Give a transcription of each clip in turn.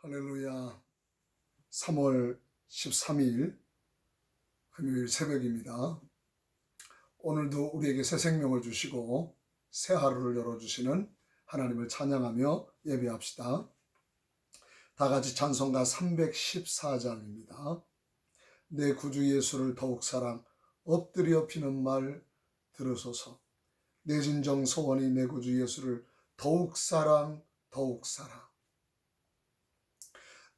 할렐루야. 3월 13일 금요일 새벽입니다. 오늘도 우리에게 새 생명을 주시고 새 하루를 열어주시는 하나님을 찬양하며 예배합시다. 다 같이 찬송가 314장입니다. 내 구주 예수를 더욱 사랑 엎드려 피는 말 들으소서. 내 진정 소원이 내 구주 예수를 더욱 사랑 더욱 사랑.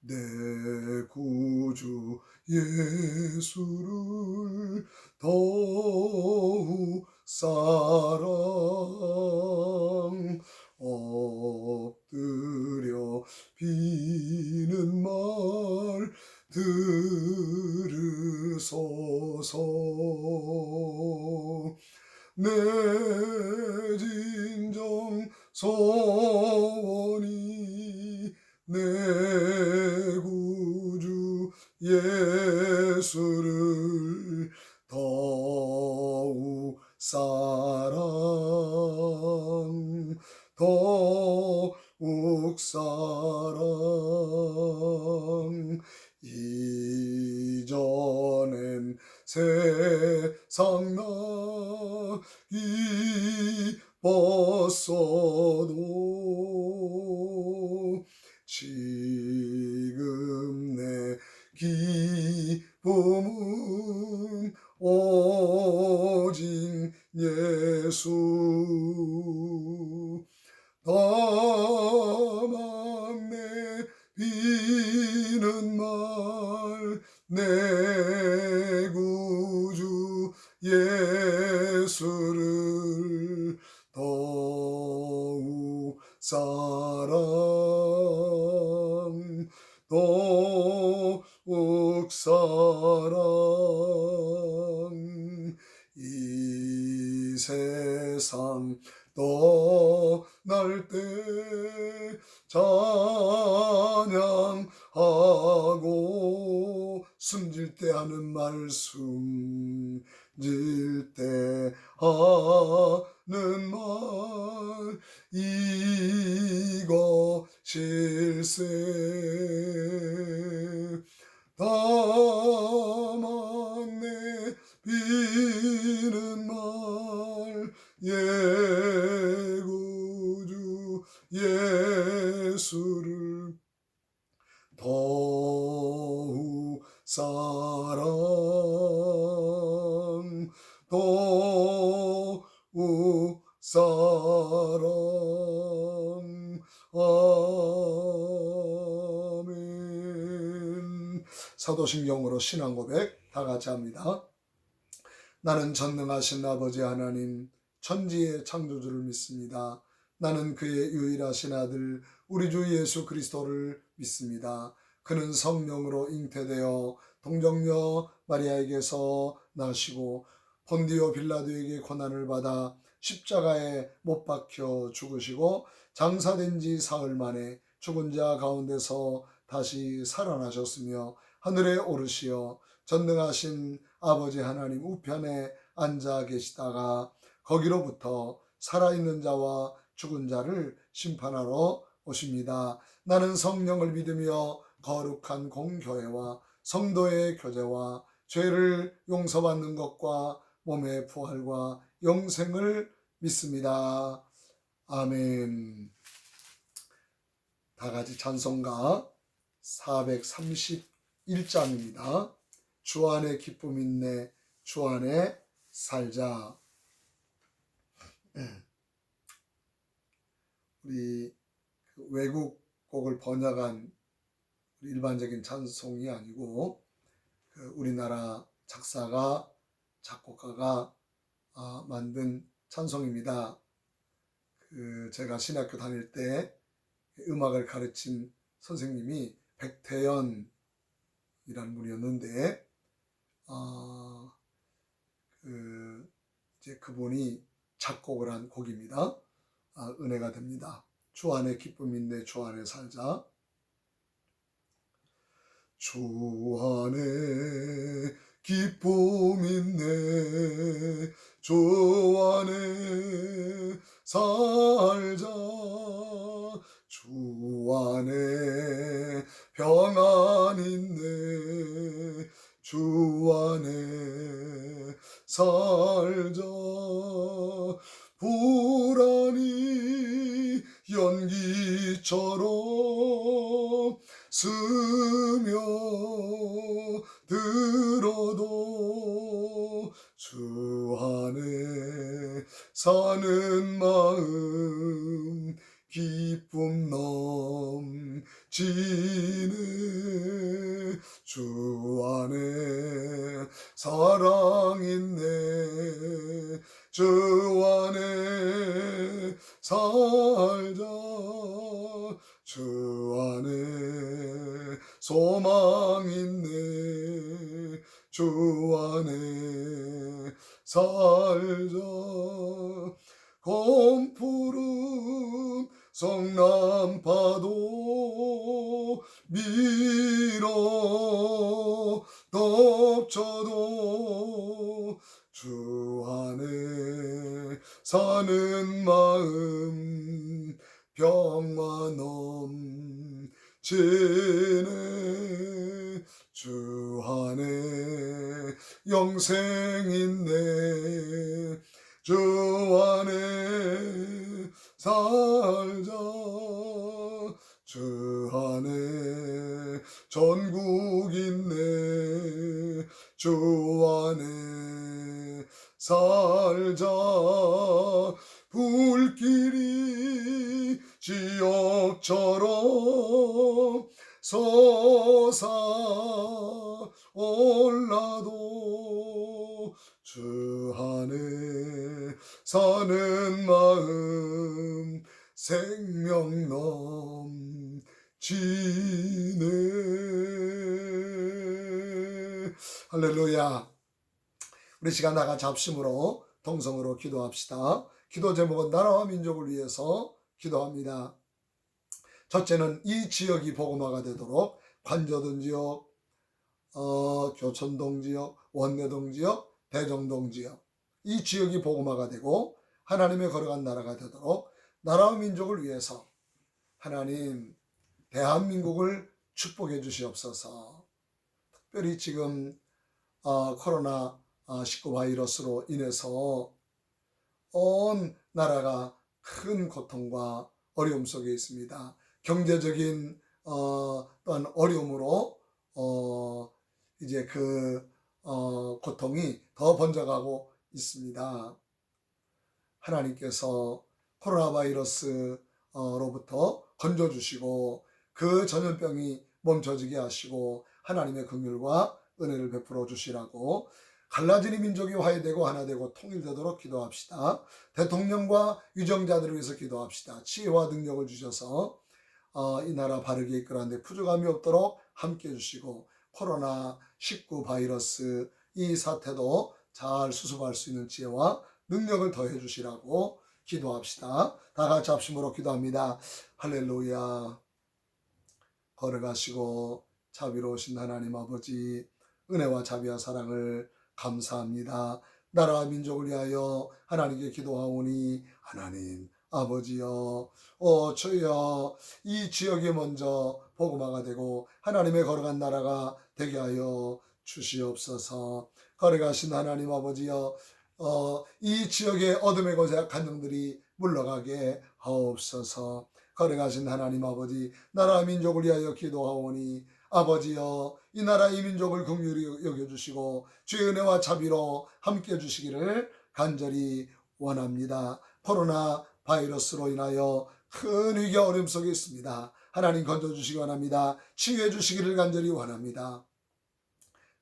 내 구주 예수를 더욱 사랑 엎드려 비는 말 들으소서. 내 진정 소원이 내 구주 예수를 더욱 사랑 더욱 사랑. 이전엔 세상 나 기뻤어도 지금 내 기쁨은 오직 예수. 다만 내 비는 말 내 구주 예수를 더욱 사랑 더욱 사랑. 이 세상 떠날 때 찬양하고 숨질 때 하는 말 숨질 때 하는 말 이것일세. 다만 내 비는 말 구주 예수를 더욱 사랑 더욱 사랑. 아멘. 사도신경으로 신앙고백 다 같이 합니다. 나는 전능하신 아버지 하나님 천지의 창조주를 믿습니다. 나는 그의 유일하신 아들 우리 주 예수 그리스도를 믿습니다. 그는 성령으로 잉태되어 동정녀 마리아에게서 나시고 본디오 빌라도에게 고난을 받아 십자가에 못 박혀 죽으시고 장사된 지 사흘 만에 죽은 자 가운데서 다시 살아나셨으며 하늘에 오르시어 전능하신 아버지 하나님 우편에 앉아 계시다가 거기로부터 살아있는 자와 죽은 자를 심판하러 오십니다. 나는 성령을 믿으며 거룩한 공교회와 성도의 교제와 죄를 용서받는 것과 몸의 부활과 영생을 믿습니다. 아멘. 다 같이 찬송가 431장입니다. 주 안에 기쁨 있네 주 안에 살자. 우리 외국 곡을 번역한 일반적인 찬송이 아니고 우리나라 작사가 작곡가가 만든 찬송입니다. 제가 신학교 다닐 때 음악을 가르친 선생님이 백태연이라는 분이었는데 이제 그분이 작곡을 한 곡입니다. 은혜가 됩니다. 주 안에 기쁨 있네 주 안에 살자. 주 안에 기쁨 있네 주 안에 살자. 주 안에 스며들어도 주 안에 사는 마음 기쁨 넘치네. 주 안에 사랑 있네. 주 안에 살자. 주 안에 소망 있네. 주 안에 살자. 검푸른 성남파도 밀어 덮쳐도 주 안에 사는 마음 평화 넘치네. 주 안에 영생 있네. 주 안에 살자. 주 안에 전국 있네. 주 안에 살자. 불길이 지옥처럼 솟아올라도 주 안에 사는 마음 생명 넘치네. 할렐루야. 우리 시간 나가 잡심으로 동성으로 기도합시다. 기도 제목은 나라와 민족을 위해서 기도합니다. 첫째는 이 지역이 복음화가 되도록 관저동 지역, 교천동 지역, 원내동 지역, 대정동 지역, 이 지역이 복음화가 되고 하나님의 거룩한 나라가 되도록 나라와 민족을 위해서 하나님 대한민국을 축복해 주시옵소서. 특별히 지금 코로나19 바이러스로 인해서 온 나라가 큰 고통과 어려움 속에 있습니다. 경제적인 또한 어려움으로 이제 고통이 더 번져가고 있습니다. 하나님께서 코로나 바이러스로부터 건져주시고 그 전염병이 멈춰지게 하시고 하나님의 긍휼과 은혜를 베풀어 주시라고 갈라진 민족이 화해되고 하나 되고 통일되도록 기도합시다. 대통령과 위정자들을 위해서 기도합시다. 지혜와 능력을 주셔서 이 나라 바르게 이끌어가는데 부족함이 없도록 함께 해주시고 코로나19 바이러스 이 사태도 잘 수습할 수 있는 지혜와 능력을 더해 주시라고 기도합시다. 다 같이 합심으로 기도합니다. 할렐루야. 걸어가시고 자비로우신 하나님 아버지, 은혜와 자비와 사랑을 감사합니다. 나라와 민족을 위하여 하나님께 기도하오니 하나님 아버지여, 주여, 이 지역이 먼저 복음화가 되고 하나님의 거룩한 나라가 되게 하여 주시옵소서. 걸어가신 하나님 아버지여, 이 지역의 어둠의 곳에 간정들이 물러가게 하옵소서. 걸어가신 하나님 아버지, 나라 민족을 위하여 기도하오니 아버지여, 이 나라 이 민족을 긍휼히 여겨주시고 주의 은혜와 자비로 함께 해주시기를 간절히 원합니다. 코로나 바이러스로 인하여 큰 위기 어려움 속에 있습니다. 하나님 건져주시기 원합니다. 치유해 주시기를 간절히 원합니다.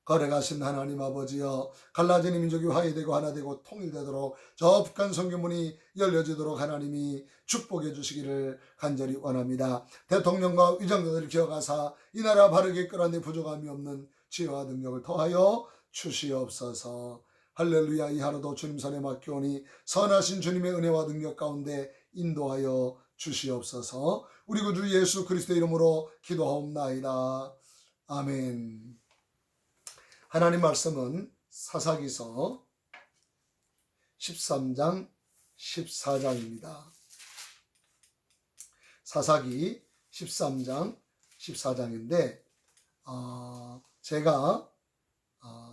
걸어가신 하나님 아버지여, 갈라진 민족이 화해되고 하나 되고 통일되도록 저 북한 선교문이 열려지도록 하나님이 축복해 주시기를 간절히 원합니다. 대통령과 위정자들을 기억하사 이 나라 바르게 끌어내 부족함이 없는 지혜와 능력을 더하여 주시옵소서. 할렐루야. 이 하루도 주님 손에 맡겨오니 선하신 주님의 은혜와 능력 가운데 인도하여 주시옵소서. 우리 구주 예수 그리스도의 이름으로 기도하옵나이다. 아멘. 하나님 말씀은 사사기서 13장 14장입니다. 사사기 13장 14장인데 제가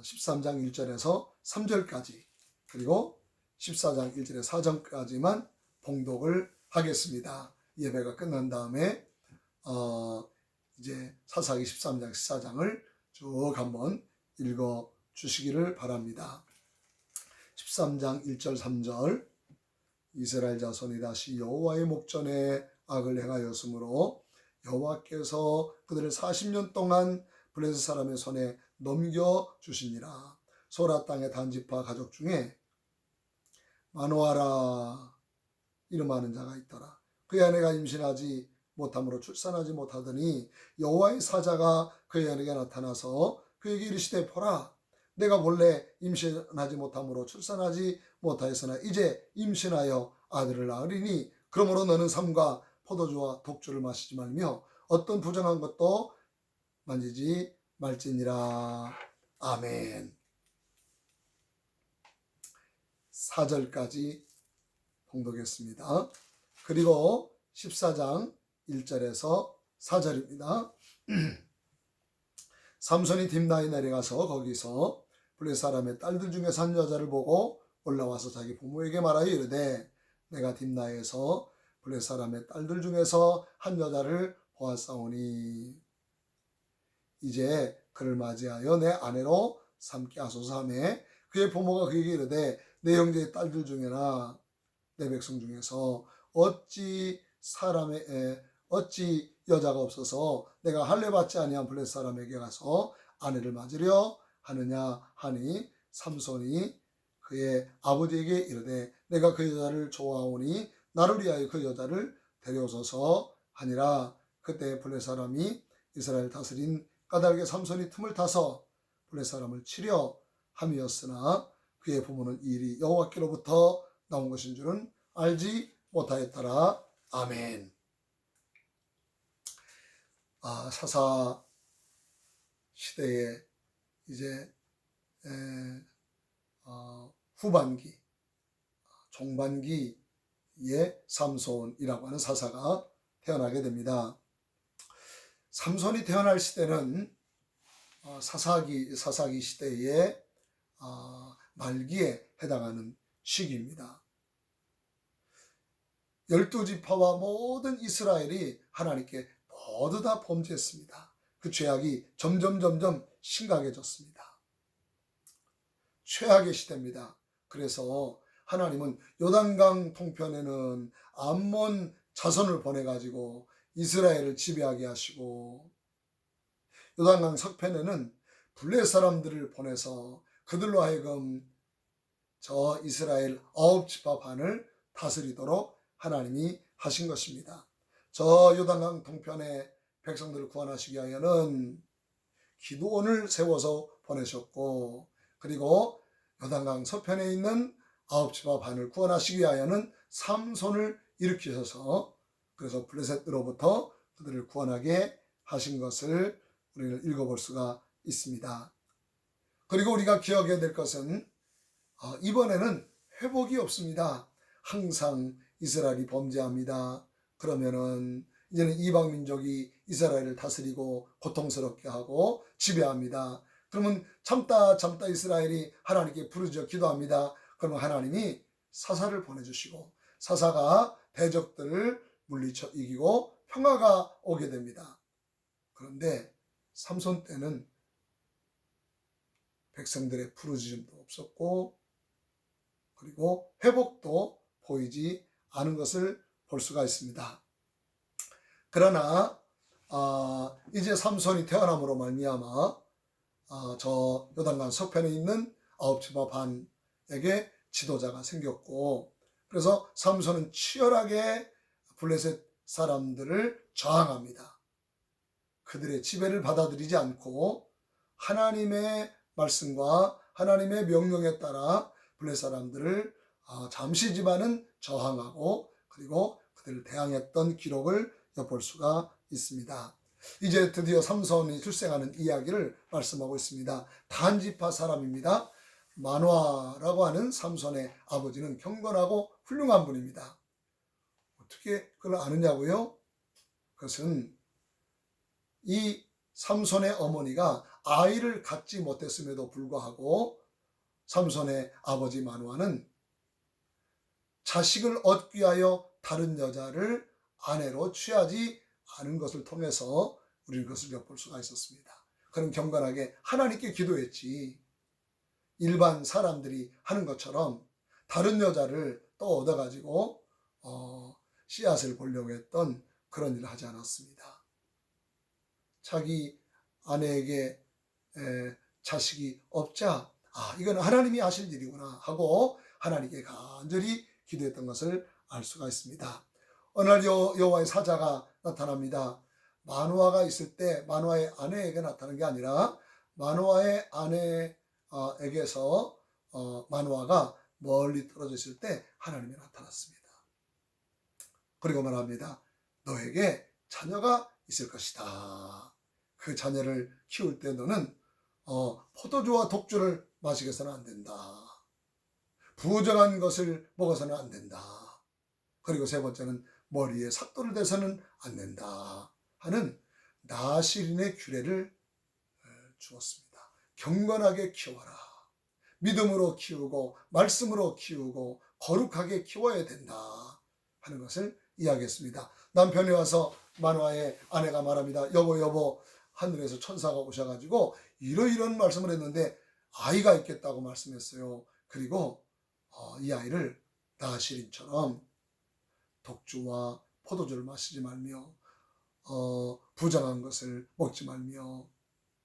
13장 1절에서 3절까지 그리고 14장 1절에서 4절까지만 봉독을 하겠습니다. 예배가 끝난 다음에 이제 사사기 13장 14장을 쭉 한번 읽어 주시기를 바랍니다. 13장 1절 3절 이스라엘 자손이 다시 여호와의 목전에 악을 행하였으므로 여호와께서 그들을 40년 동안 블레셋 사람의 손에 넘겨주시니라. 소라 땅의 단지파 가족 중에 마노아라 이름하는 자가 있더라. 그의 아내가 임신하지 못함으로 출산하지 못하더니 여호와의 사자가 그의 아내에게 나타나서 그에게 이르시되 보라, 내가 본래 임신하지 못함으로 출산하지 못하였으나 이제 임신하여 아들을 낳으리니 그러므로 너는 삼과 포도주와 독주를 마시지 말며 어떤 부정한 것도 만지지 말지니라. 아멘. 4절까지 봉독했습니다. 그리고 14장 1절에서 4절입니다. 삼손이 딥나에 내려가서 거기서 블레셋 사람의 딸들 중에서 한 여자를 보고 올라와서 자기 부모에게 말하여 이르되 내가 딥나에서 블레셋 사람의 딸들 중에서 한 여자를 보았사오니 이제 그를 맞이하여 내 아내로 삼게 하소서 하며 그의 부모가 그에게 이르되 내 형제의 딸들 중에나 내 백성 중에서 어찌 여자가 없어서 내가 할례 받지 아니한 블레셋 사람에게 가서 아내를 맞으려 하느냐 하니 삼손이 그의 아버지에게 이르되 내가 그 여자를 좋아하오니 나를 위하여 그 여자를 데려오소서 하니라. 그때 블레셋 사람이 이스라엘 다스린 까닭에 삼손이 틈을 타서 블레셋 사람을 치려 함이었으나 그의 부모는 이 일이 여호와께로부터 나온 것인 줄은 알지 못하였더라. 아멘. 사사 시대에 이제 후반기, 종반기에 삼손이라고 하는 사사가 태어나게 됩니다. 삼손이 태어날 시대는 사사기 시대의 말기에 해당하는 시기입니다. 12지파와 모든 이스라엘이 하나님께 모두 다 범죄했습니다. 그 죄악이 점점 심각해졌습니다. 최악의 시대입니다. 그래서 하나님은 요단강 동편에는 암몬 자손을 보내가지고 이스라엘을 지배하게 하시고 요단강 서편에는 블레셋 사람들을 보내서 그들로 하여금 저 이스라엘 9지파 반을 다스리도록 하나님이 하신 것입니다. 저 요단강 동편의 백성들을 구원하시기 위하여는 기드온을 세워서 보내셨고 그리고 요단강 서편에 있는 9지파 반을 구원하시기 위하여는 삼손을 일으키셔서 그래서 블레셋으로부터 그들을 구원하게 하신 것을 우리는 읽어볼 수가 있습니다. 그리고 우리가 기억해야 될 것은 이번에는 회복이 없습니다. 항상 이스라엘이 범죄합니다. 그러면은 이제는 이방 민족이 이스라엘을 다스리고 고통스럽게 하고 지배합니다. 그러면 참다 이스라엘이 하나님께 부르짖어 기도합니다. 그러면 하나님이 사사를 보내주시고 사사가 대적들을 물리쳐 이기고 평화가 오게 됩니다. 그런데 삼손 때는 백성들의 부르짖음도 없었고 그리고 회복도 보이지 않은 것을 볼 수가 있습니다. 그러나 이제 삼손이 태어남으로 말미암아 저 요단강 서편에 있는 9지파 반에게 지도자가 생겼고 그래서 삼손은 치열하게 블레셋 사람들을 저항합니다. 그들의 지배를 받아들이지 않고 하나님의 말씀과 하나님의 명령에 따라 블레셋 사람들을 잠시지만은 저항하고 그리고 그들을 대항했던 기록을 엿볼 수가 있습니다. 이제 드디어 삼손이 출생하는 이야기를 말씀하고 있습니다. 단지파 사람입니다. 마노아라고 하는 삼손의 아버지는 경건하고 훌륭한 분입니다. 어떻게 그걸 아느냐고요? 그것은 이 삼손의 어머니가 아이를 갖지 못했음에도 불구하고 삼손의 아버지 마노아는 자식을 얻기 위하여 다른 여자를 아내로 취하지 아는 것을 통해서 우리는 그것을 엿볼 수가 있었습니다. 그는 경건하게 하나님께 기도했지, 일반 사람들이 하는 것처럼 다른 여자를 또 얻어가지고 씨앗을 보려고 했던 그런 일을 하지 않았습니다. 자기 아내에게 자식이 없자 이건 하나님이 하실 일이구나 하고 하나님께 간절히 기도했던 것을 알 수가 있습니다. 어느 날 여호와의 사자가 나타납니다. 마노아가 있을 때 마노아의 아내에게 나타난 게 아니라 마노아의 아내에게서 마노아가 멀리 떨어져 있을 때 하나님이 나타났습니다. 그리고 말합니다. 너에게 자녀가 있을 것이다. 그 자녀를 키울 때 너는 포도주와 독주를 마시게 해서는 안 된다. 부정한 것을 먹어서는 안 된다. 그리고 세 번째는 머리에 삭도를 대서는 안 된다 하는 나실인의 규례를 주었습니다. 경건하게 키워라. 믿음으로 키우고 말씀으로 키우고 거룩하게 키워야 된다 하는 것을 이야기했습니다. 남편이 와서 마노아의 아내가 말합니다. 여보 하늘에서 천사가 오셔가지고 이런 말씀을 했는데 아이가 있겠다고 말씀했어요. 그리고 이 아이를 나실인처럼 독주와 포도주를 마시지 말며 부정한 것을 먹지 말며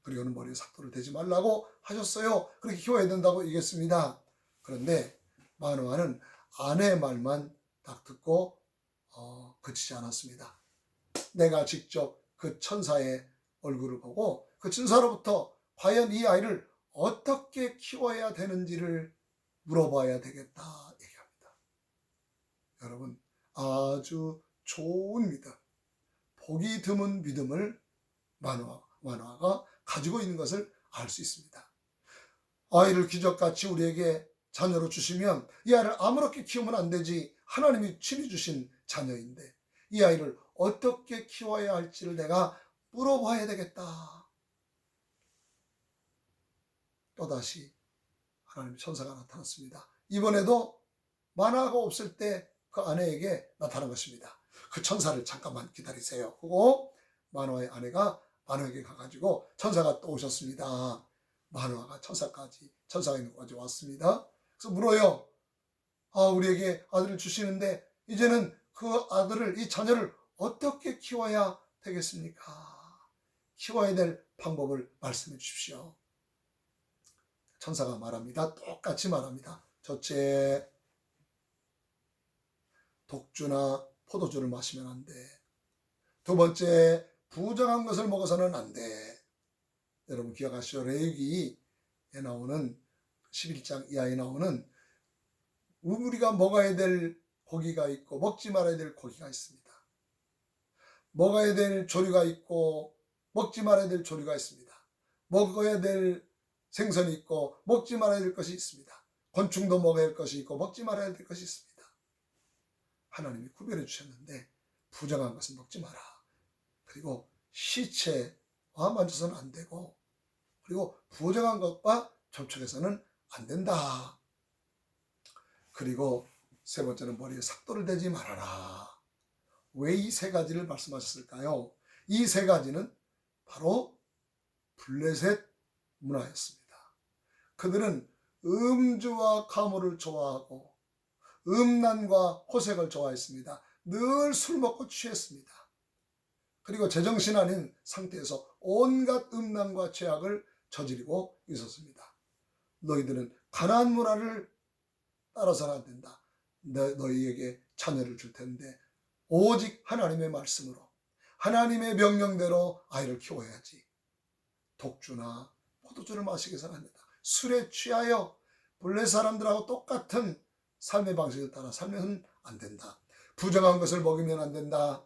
그리고는 머리에 삭도를 대지 말라고 하셨어요. 그렇게 키워야 된다고 얘기했습니다. 그런데 마노아는 아내의 말만 딱 듣고 그치지 않았습니다. 내가 직접 그 천사의 얼굴을 보고 그 천사로부터 과연 이 아이를 어떻게 키워야 되는지를 물어봐야 되겠다 얘기합니다. 여러분, 아주 좋은 믿음, 보기 드문 믿음을 마노아가 가지고 있는 것을 알 수 있습니다. 아이를 기적같이 우리에게 자녀로 주시면 이 아이를 아무렇게 키우면 안 되지. 하나님이 친히 주신 자녀인데 이 아이를 어떻게 키워야 할지를 내가 물어봐야 되겠다. 또다시 하나님의 천사가 나타났습니다. 이번에도 마노아가 없을 때 그 아내에게 나타난 것입니다. 그 천사를 잠깐만 기다리세요. 그리고 마노아의 아내가 마노아에게 가가지고 천사가 또 오셨습니다. 마노아가 천사가 있는 곳까지 왔습니다. 그래서 물어요. 우리에게 아들을 주시는데 이제는 그 아들을, 이 자녀를 어떻게 키워야 되겠습니까? 키워야 될 방법을 말씀해 주십시오. 천사가 말합니다. 똑같이 말합니다. 첫째, 독주나 포도주를 마시면 안 돼. 두 번째, 부정한 것을 먹어서는 안 돼. 여러분 기억하시죠? 레위기에 나오는 11장 이하에 나오는 우리가 먹어야 될 고기가 있고 먹지 말아야 될 고기가 있습니다. 먹어야 될 조류가 있고 먹지 말아야 될 조류가 있습니다. 먹어야 될 생선이 있고 먹지 말아야 될 것이 있습니다. 곤충도 먹어야 할 것이 있고 먹지 말아야 될 것이 있습니다. 하나님이 구별해 주셨는데 부정한 것은 먹지 마라. 그리고 시체와 만져서는 안 되고 그리고 부정한 것과 접촉해서는 안 된다. 그리고 세 번째는 머리에 삭도를 대지 말아라. 왜 이 세 가지를 말씀하셨을까요? 이 세 가지는 바로 블레셋 문화였습니다. 그들은 음주와 가물을 좋아하고 음란과 호색을 좋아했습니다. 늘 술 먹고 취했습니다. 그리고 제정신 아닌 상태에서 온갖 음란과 죄악을 저지르고 있었습니다. 너희들은 가나안 문화를 따라서는 안 된다. 너희에게 자녀를 줄 텐데 오직 하나님의 말씀으로 하나님의 명령대로 아이를 키워야지. 독주나 포도주를 마시게 해서는 안 된다. 술에 취하여 블레 사람들하고 똑같은 삶의 방식을 따라 살면 안 된다. 부정한 것을 먹이면 안 된다.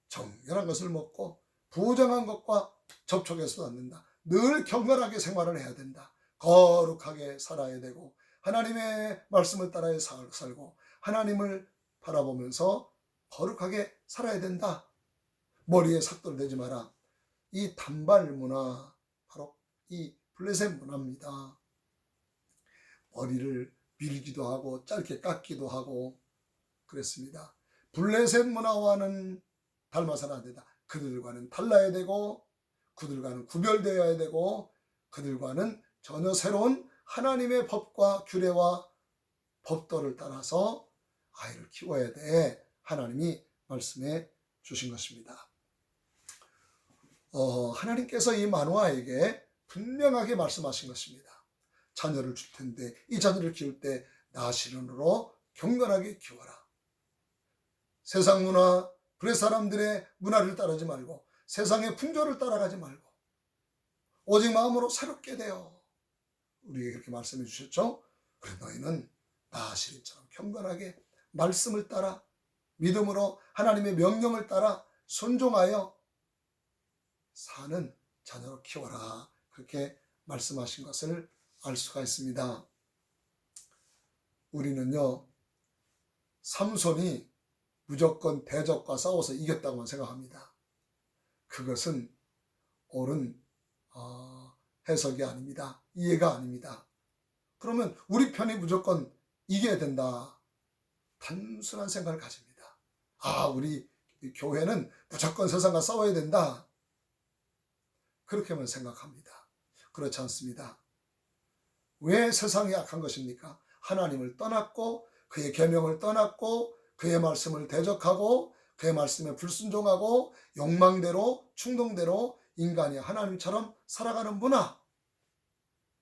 정결한 것을 먹고 부정한 것과 접촉해서도 안 된다. 늘 경건하게 생활을 해야 된다. 거룩하게 살아야 되고 하나님의 말씀을 따라 살고 하나님을 바라보면서 거룩하게 살아야 된다. 머리에 삭도를 대지 마라. 이 단발 문화, 바로 이 블레셋 문화입니다. 머리를 밀기도 하고 짧게 깎기도 하고 그랬습니다. 블레셋 문화와는 닮아서는 안 된다. 그들과는 달라야 되고 그들과는 구별되어야 되고 그들과는 전혀 새로운 하나님의 법과 규례와 법도를 따라서 아이를 키워야 돼. 하나님이 말씀해 주신 것입니다. 하나님께서 이 마노아에게 분명하게 말씀하신 것입니다. 자녀를 줄 텐데 이 자녀를 키울 때 나시른으로 경건하게 키워라. 세상 문화, 블레셋 사람들의 문화를 따르지 말고 세상의 풍조를 따라가지 말고 오직 마음으로 새롭게 되어 우리에게 그렇게 말씀해 주셨죠. 그래 너희는 나시린처럼 경건하게 말씀을 따라 믿음으로 하나님의 명령을 따라 순종하여 사는 자녀로 키워라. 그렇게 말씀하신 것을 알 수가 있습니다. 우리는요, 삼손이 무조건 대적과 싸워서 이겼다고만 생각합니다. 그것은 옳은 해석이 아닙니다. 이해가 아닙니다. 그러면 우리 편이 무조건 이겨야 된다. 단순한 생각을 가집니다. 우리 교회는 무조건 세상과 싸워야 된다. 그렇게만 생각합니다. 그렇지 않습니다. 왜 세상이 약한 것입니까? 하나님을 떠났고 그의 계명을 떠났고 그의 말씀을 대적하고 그의 말씀에 불순종하고 욕망대로 충동대로 인간이 하나님처럼 살아가는 문화,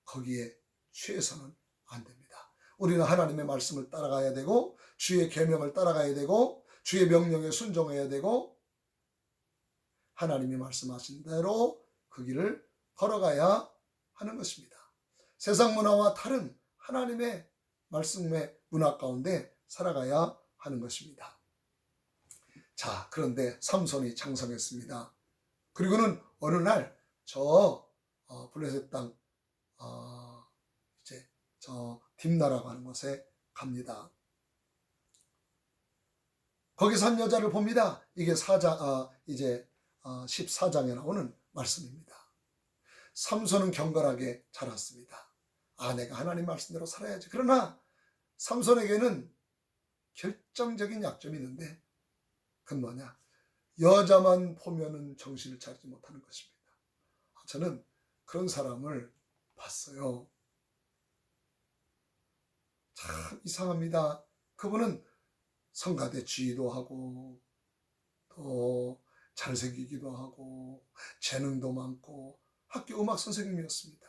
거기에 취해서는 안 됩니다. 우리는 하나님의 말씀을 따라가야 되고 주의 계명을 따라가야 되고 주의 명령에 순종해야 되고 하나님이 말씀하신 대로 그 길을 걸어가야 하는 것입니다. 세상 문화와 다른 하나님의 말씀의 문화 가운데 살아가야 하는 것입니다. 자, 그런데 삼손이 장성했습니다. 그리고는 어느 날 블레셋 땅 이제 딥나라고 하는 곳에 갑니다. 거기서 한 여자를 봅니다. 이게 14장에 나오는 말씀입니다. 삼손은 경건하게 자랐습니다. 내가 하나님 말씀대로 살아야지. 그러나 삼손에게는 결정적인 약점이 있는데 그건 뭐냐? 여자만 보면은 정신을 차리지 못하는 것입니다. 저는 그런 사람을 봤어요. 참 이상합니다. 그분은 성가대 지휘도 하고 또 잘생기기도 하고 재능도 많고 학교 음악 선생님이었습니다.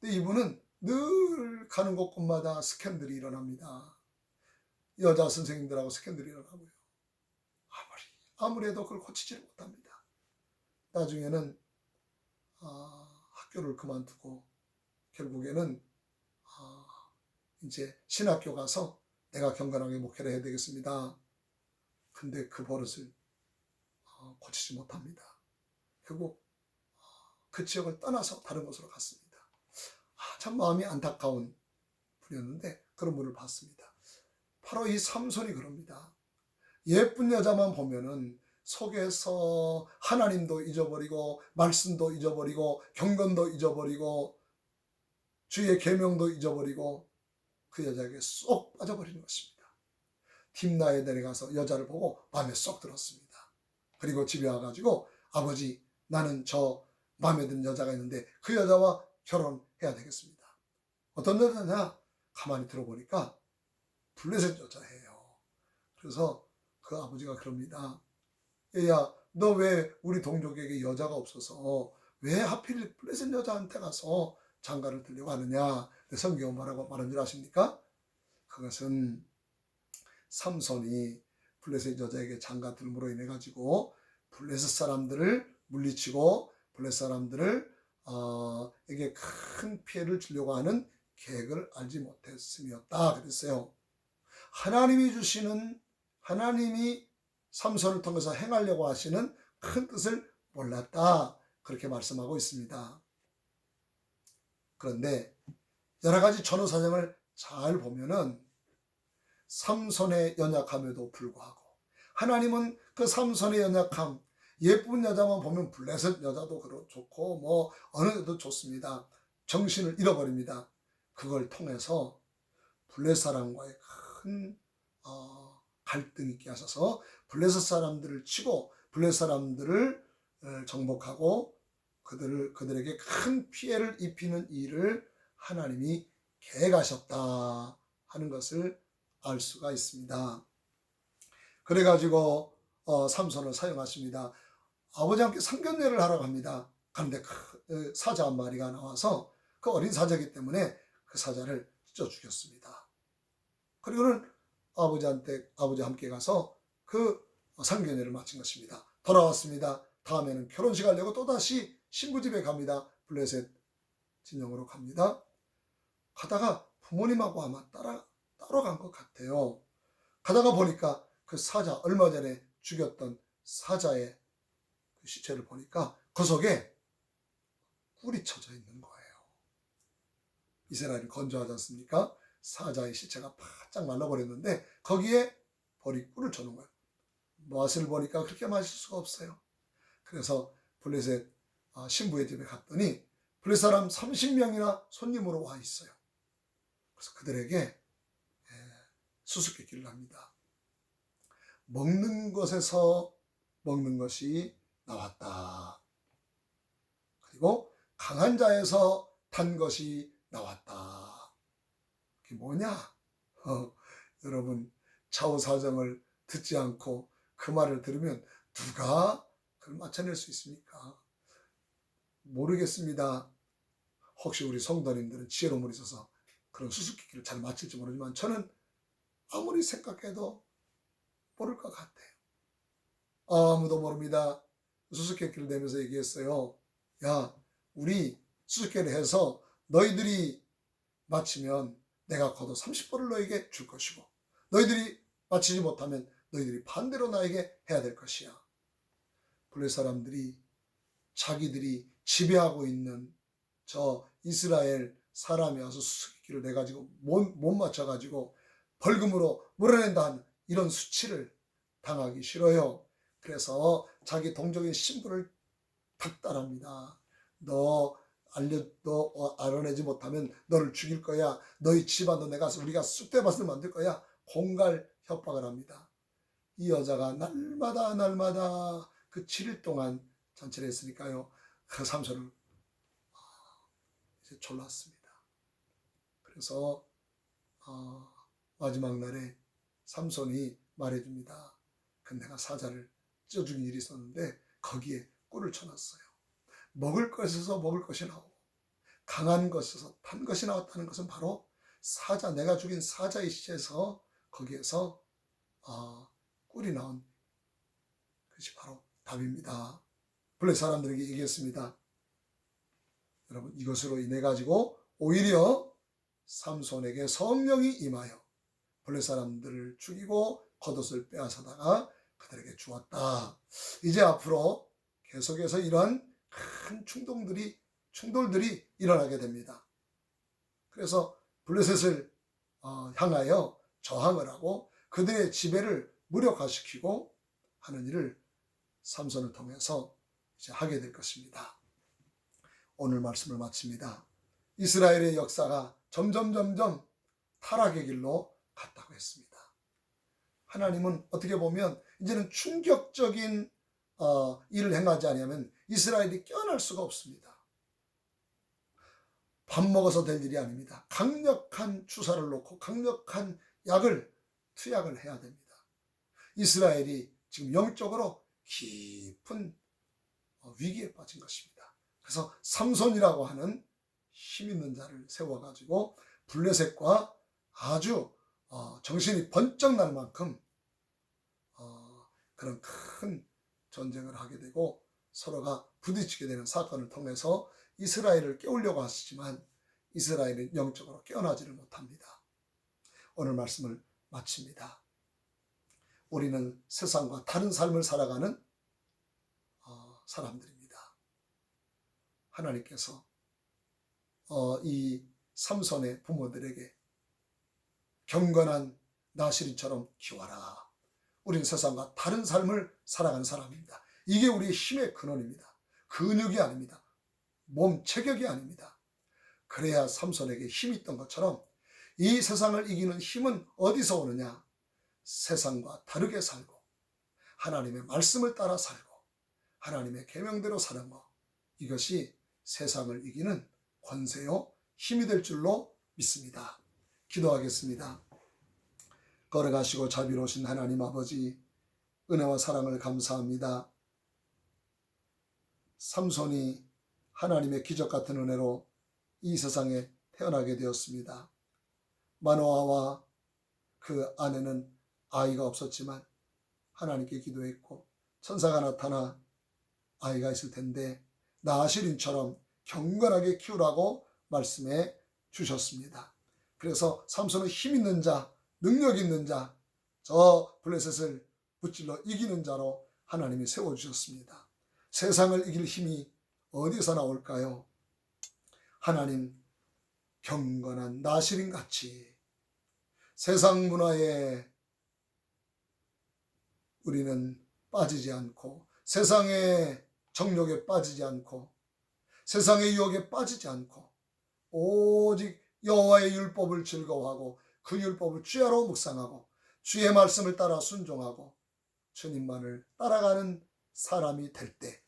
근데 이분은 늘 가는 곳곳마다 스캔들이 일어납니다. 여자 선생님들하고 스캔들이 일어나고요. 아무리 해도 그걸 고치지를 못합니다. 나중에는 학교를 그만두고 결국에는 이제 신학교 가서 내가 경건하게 목회를 해야 되겠습니다. 근데 그 버릇을 고치지 못합니다. 결국 그 지역을 떠나서 다른 곳으로 갔습니다. 참 마음이 안타까운 분이었는데 그런 분을 봤습니다. 바로 이 삼손이 그럽니다. 예쁜 여자만 보면은 속에서 하나님도 잊어버리고 말씀도 잊어버리고 경건도 잊어버리고 주의 계명도 잊어버리고 그 여자에게 쏙 빠져버리는 것입니다. 딥나에 내려가서 여자를 보고 마음에 쏙 들었습니다. 그리고 집에 와가지고 아버지 나는 저 마음에 드는 여자가 있는데 그 여자와 결혼해야 되겠습니다. 어떤 여자냐? 가만히 들어보니까 블레셋 여자예요. 그래서 그 아버지가 그럽니다. 얘야 너 왜 우리 동족에게 여자가 없어서 왜 하필 블레셋 여자한테 가서 장가를 들려고 하느냐. 성경은 뭐라고 말한 줄 아십니까? 그것은 삼손이 블레셋 여자에게 장가 들므로 인해 가지고 블레셋 사람들을 물리치고 블레셋 사람들을 에게 큰 피해를 주려고 하는 계획을 알지 못했음이었다 그랬어요. 하나님이 삼손을 통해서 행하려고 하시는 큰 뜻을 몰랐다 그렇게 말씀하고 있습니다. 그런데 여러 가지 전후 사정을 잘 보면은 삼손의 연약함에도 불구하고 하나님은 그 삼손의 연약함, 예쁜 여자만 보면 블레셋 여자도 좋고 뭐 어느 데도 좋습니다. 정신을 잃어버립니다. 그걸 통해서 블레셋 사람과의 큰 갈등이 있게 하셔서 블레셋 사람들을 치고 블레셋 사람들을 정복하고 그들에게 큰 피해를 입히는 일을 하나님이 계획하셨다 하는 것을 알 수가 있습니다. 그래가지고 삼손을 사용하십니다. 아버지와 함께 상견례를 하러 갑니다. 그런데 사자 한 마리가 나와서 그 어린 사자이기 때문에 그 사자를 찢어 죽였습니다. 그리고는 아버지와 함께 가서 그 상견례를 마친 것입니다. 돌아왔습니다. 다음에는 결혼식 하려고 또다시 신부 집에 갑니다. 블레셋 진영으로 갑니다. 가다가 부모님하고 아마 따라간 것 같아요. 가다가 보니까 그 사자, 얼마 전에 죽였던 사자의 그 시체를 보니까 그 속에 꿀이 쳐져 있는 거예요. 이스라엘은 건조하지 않습니까? 사자의 시체가 바짝 말라버렸는데 거기에 벌이 꿀을 쳐놓은 거예요. 맛을 보니까 그렇게 마실 수가 없어요. 그래서 블레셋 신부의 집에 갔더니 블레셋 사람 30명이나 손님으로 와 있어요. 그래서 그들에게 수수께끼를 합니다. 먹는 것에서 먹는 것이 나왔다. 그리고 강한 자에서 단 것이 나왔다. 그게 뭐냐? 여러분, 좌우사정을 듣지 않고 그 말을 들으면 누가 그걸 맞춰낼 수 있습니까? 모르겠습니다. 혹시 우리 성도님들은 지혜로운 분이 있어서 그런 수수께끼를 잘 맞힐지 모르지만 저는 아무리 생각해도 모를 것 같아요. 아무도 모릅니다. 수수께끼를 내면서 얘기했어요. 야, 우리 수수께끼를 해서 너희들이 맞히면 내가 걷어 30벌을 너에게 줄 것이고 너희들이 맞히지 못하면 너희들이 반대로 나에게 해야 될 것이야. 블레셋 사람들이 자기들이 지배하고 있는 저 이스라엘 사람이 와서 수수께끼를 내가지고 못 맞춰가지고 벌금으로 물어낸다는 이런 수치를 당하기 싫어요. 그래서 자기 동족인 신부를 닥달합니다. 너 알아내지 못하면 너를 죽일 거야. 너희 집안도 우리가 쑥대밭을 만들 거야. 공갈 협박을 합니다. 이 여자가 날마다 그 7일 동안 잔치를 했으니까요. 그 삼손을 이제 졸랐습니다. 그래서 마지막 날에 삼손이 말해줍니다. 내가 사자를 찢어 죽인 일이 있었는데 거기에 꿀을 쳐놨어요. 먹을 것에서 먹을 것이 나오고 강한 것에서 단 것이 나왔다는 것은 바로 내가 죽인 사자의 시체에서 거기에서 꿀이 나온 것이 바로 답입니다. 블레셋 사람들에게 얘기했습니다. 여러분, 이것으로 인해 가지고 오히려 삼손에게 성령이 임하여 블레셋 사람들을 죽이고 겉옷을 빼앗아다가 그들에게 주었다. 이제 앞으로 계속해서 이러한 큰 충돌들이 일어나게 됩니다. 그래서 블레셋을 향하여 저항을 하고 그들의 지배를 무력화시키고 하는 일을 삼손을 통해서 이제 하게 될 것입니다. 오늘 말씀을 마칩니다. 이스라엘의 역사가 점점 타락의 길로 갔다고 했습니다. 하나님은 어떻게 보면 이제는 충격적인 일을 행하지 않으면 이스라엘이 깨어날 수가 없습니다. 밥 먹어서 될 일이 아닙니다. 강력한 주사를 놓고 강력한 투약을 해야 됩니다. 이스라엘이 지금 영적으로 깊은 위기에 빠진 것입니다. 그래서 삼손이라고 하는 힘 있는 자를 세워가지고 블레셋과 아주 정신이 번쩍 날 만큼 그런 큰 전쟁을 하게 되고 서로가 부딪히게 되는 사건을 통해서 이스라엘을 깨우려고 하시지만 이스라엘은 영적으로 깨어나지를 못합니다. 오늘 말씀을 마칩니다. 우리는 세상과 다른 삶을 살아가는 사람들입니다. 하나님께서 이 삼손의 부모들에게 경건한 나시린처럼 키워라. 우리는 세상과 다른 삶을 살아가는 사람입니다. 이게 우리의 힘의 근원입니다. 근육이 아닙니다. 몸 체격이 아닙니다. 그래야 삼손에게 힘이 있던 것처럼 이 세상을 이기는 힘은 어디서 오느냐? 세상과 다르게 살고 하나님의 말씀을 따라 살고 하나님의 계명대로 살아모 이것이 세상을 이기는 권세요 힘이 될 줄로 믿습니다. 기도하겠습니다. 걸어가시고 자비로우신 하나님 아버지, 은혜와 사랑을 감사합니다. 삼손이 하나님의 기적 같은 은혜로 이 세상에 태어나게 되었습니다. 마노아와 그 아내는 아이가 없었지만 하나님께 기도했고 천사가 나타나 아이가 있을 텐데 나아실인처럼 경건하게 키우라고 말씀해 주셨습니다. 그래서 삼손은 힘 있는 자, 능력 있는 자, 저 블레셋을 무찔러 이기는 자로 하나님이 세워주셨습니다. 세상을 이길 힘이 어디서 나올까요? 하나님 경건한 나실인같이 세상 문화에 우리는 빠지지 않고 세상의 정욕에 빠지지 않고 세상의 유혹에 빠지지 않고 오직 여호와의 율법을 즐거워하고 그 율법을 주야로 묵상하고 주의 말씀을 따라 순종하고 주님만을 따라가는 사람이 될 때,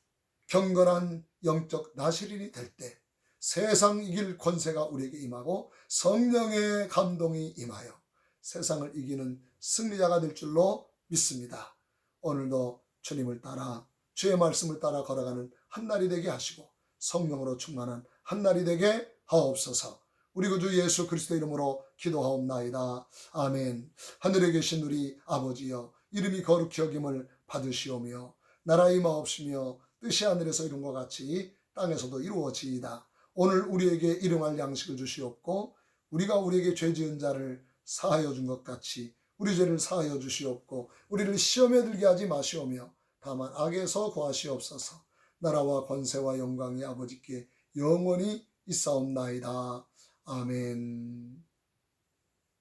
경건한 영적 나실인이 될 때 세상 이길 권세가 우리에게 임하고 성령의 감동이 임하여 세상을 이기는 승리자가 될 줄로 믿습니다. 오늘도 주님을 따라 주의 말씀을 따라 걸어가는 한날이 되게 하시고 성령으로 충만한 한날이 되게 하옵소서. 우리 구주 예수 그리스도 이름으로 기도하옵나이다. 아멘. 하늘에 계신 우리 아버지여, 이름이 거룩히 여김을 받으시오며 나라의 마옵시며 뜻이 하늘에서 이룬 것 같이 땅에서도 이루어지이다. 오늘 우리에게 일용할 양식을 주시옵고 우리가 우리에게 죄 지은 자를 사하여 준 것 같이 우리 죄를 사하여 주시옵고 우리를 시험에 들게 하지 마시오며 다만 악에서 구하시옵소서. 나라와 권세와 영광이 아버지께 영원히 있사옵나이다. 아멘.